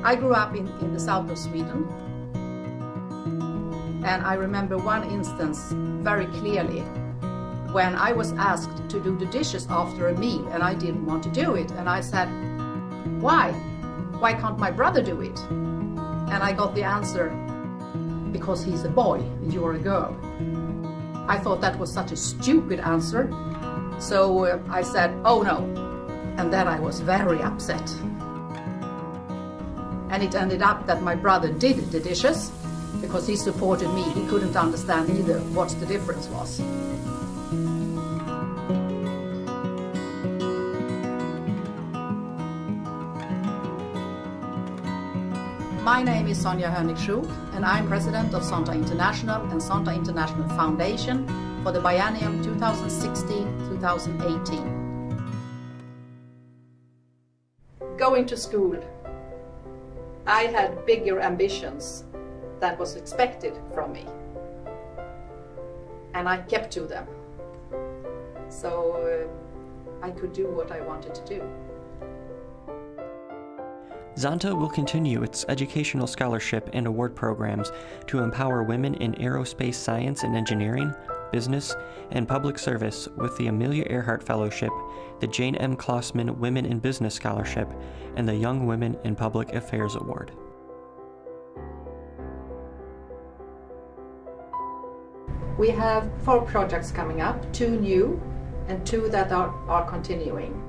I grew up in the south of Sweden, and I remember one instance very clearly when I was asked to do the dishes after a meal and I didn't want to do it, and I said, why? Why can't my brother do it? And I got the answer, because he's a boy and you're a girl. I thought that was such a stupid answer, so I said, oh no, and then I was very upset. And it ended up that my brother did the dishes because he supported me. He couldn't understand either what the difference was. My name is Sonja Hönig-Schug, and I'm president of Zonta International and Zonta International Foundation for the biennium 2016-2018. Going to school, I had bigger ambitions than was expected from me, and I kept to them, so I could do what I wanted to do. Zonta will continue its educational scholarship and award programs to empower women in aerospace science and engineering, business, and public service with the Amelia Earhart Fellowship, the Jane M. Klossman Women in Business Scholarship, and the Young Women in Public Affairs Award. We have 4 projects coming up, 2 new and 2 that are continuing.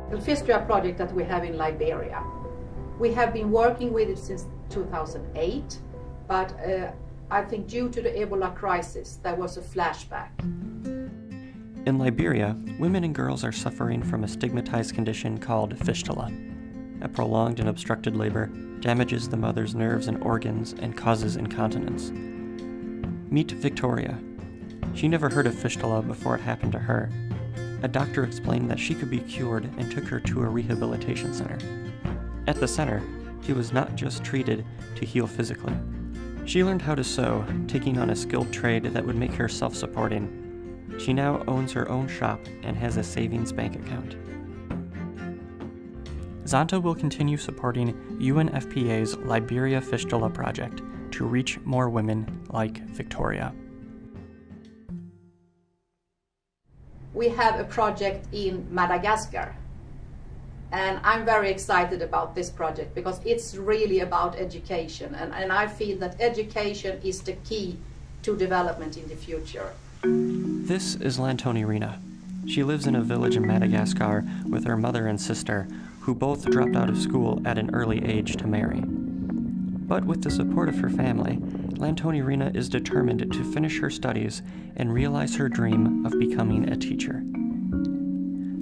The Privetствие project that we have in Liberia. We have been working with it since 2008, but I think due to the Ebola crisis, there was a flashback. In Liberia, women and girls are suffering from a stigmatized condition called fistula. A prolonged and obstructed labor damages the mother's nerves and organs and causes incontinence. Meet Victoria. She never heard of fistula before it happened to her. A doctor explained that she could be cured and took her to a rehabilitation center. At the center, she was not just treated to heal physically. She learned how to sew, taking on a skilled trade that would make her self-supporting. She now owns her own shop and has a savings bank account. Zonta will continue supporting UNFPA's Liberia Fistula Project to reach more women like Victoria. We have a project in Madagascar, and I'm very excited about this project because it's really about education, and I feel that education is the key to development in the future. This is Lantoni Rina. She lives in a village in Madagascar with her mother and sister, who both dropped out of school at an early age to marry. But with the support of her family, Lantoni Rina is determined to finish her studies and realize her dream of becoming a teacher.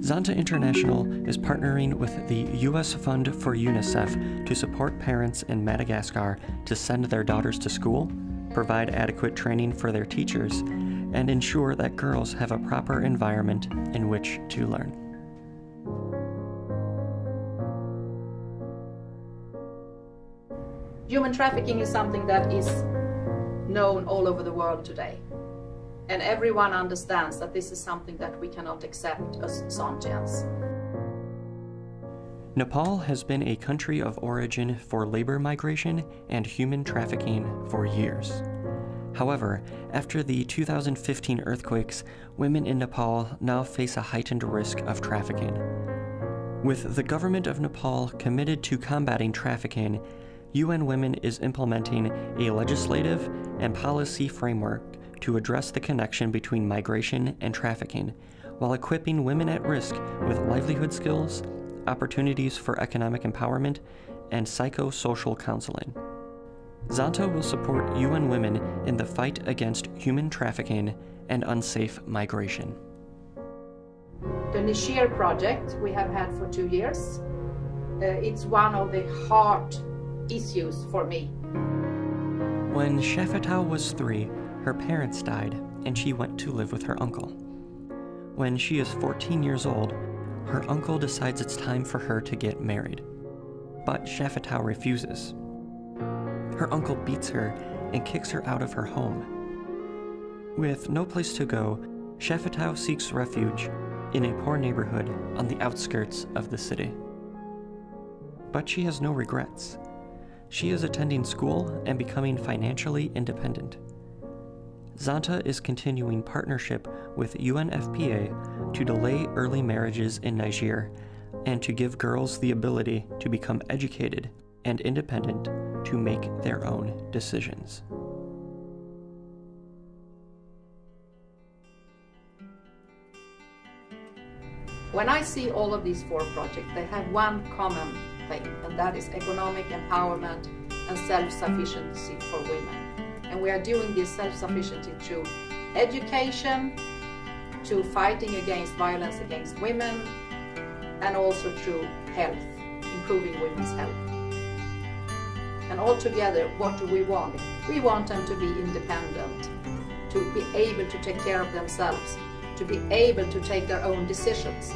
Zonta International is partnering with the U.S. Fund for UNICEF to support parents in Madagascar to send their daughters to school, provide adequate training for their teachers, and ensure that girls have a proper environment in which to learn. Human trafficking is something that is known all over the world today. And everyone understands that this is something that we cannot accept as Zontians. Nepal has been a country of origin for labor migration and human trafficking for years. However, after the 2015 earthquakes, women in Nepal now face a heightened risk of trafficking. With the government of Nepal committed to combating trafficking, UN Women is implementing a legislative and policy framework to address the connection between migration and trafficking, while equipping women at risk with livelihood skills, opportunities for economic empowerment, and psychosocial counseling. Zonta will support UN Women in the fight against human trafficking and unsafe migration. The Nishir project we have had for 2 years. It's one of the heart issues for me. When Shafetau was 3, her parents died and she went to live with her uncle. When she is 14 years old, her uncle decides it's time for her to get married. But Shafetau refuses. Her uncle beats her and kicks her out of her home. With no place to go, Shafetau seeks refuge in a poor neighborhood on the outskirts of the city. but she has no regrets. She is attending school and becoming financially independent. Zonta is continuing partnership with UNFPA to delay early marriages in Niger and to give girls the ability to become educated and independent to make their own decisions. When I see all of these 4 projects, they have one common thing, and that is economic empowerment and self-sufficiency for women. And we are doing this self-sufficiency through education, to fighting against violence against women, and also through health, improving women's health. And altogether, what do we want? We want them to be independent, to be able to take care of themselves, to be able to take their own decisions.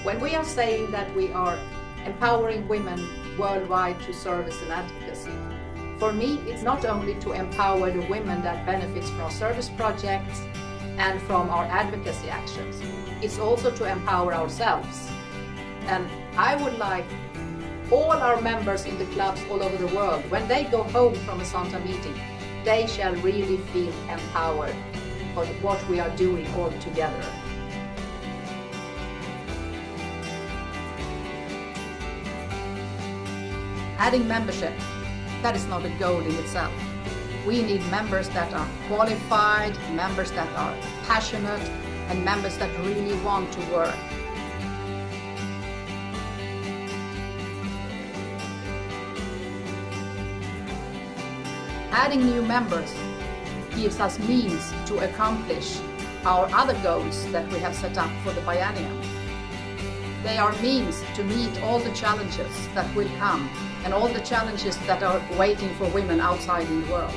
When we are saying that we are empowering women worldwide through service and advocacy, for me it's not only to empower the women that benefits from our service projects and from our advocacy actions, it's also to empower ourselves. And I would like all our members in the clubs all over the world, when they go home from a Zonta meeting, they shall really feel empowered for what we are doing all together. Adding membership, that is not a goal in itself. We need members that are qualified, members that are passionate, and members that really want to work. Adding new members gives us means to accomplish our other goals that we have set up for the biennium. They are means to meet all the challenges that will come and all the challenges that are waiting for women outside in the world.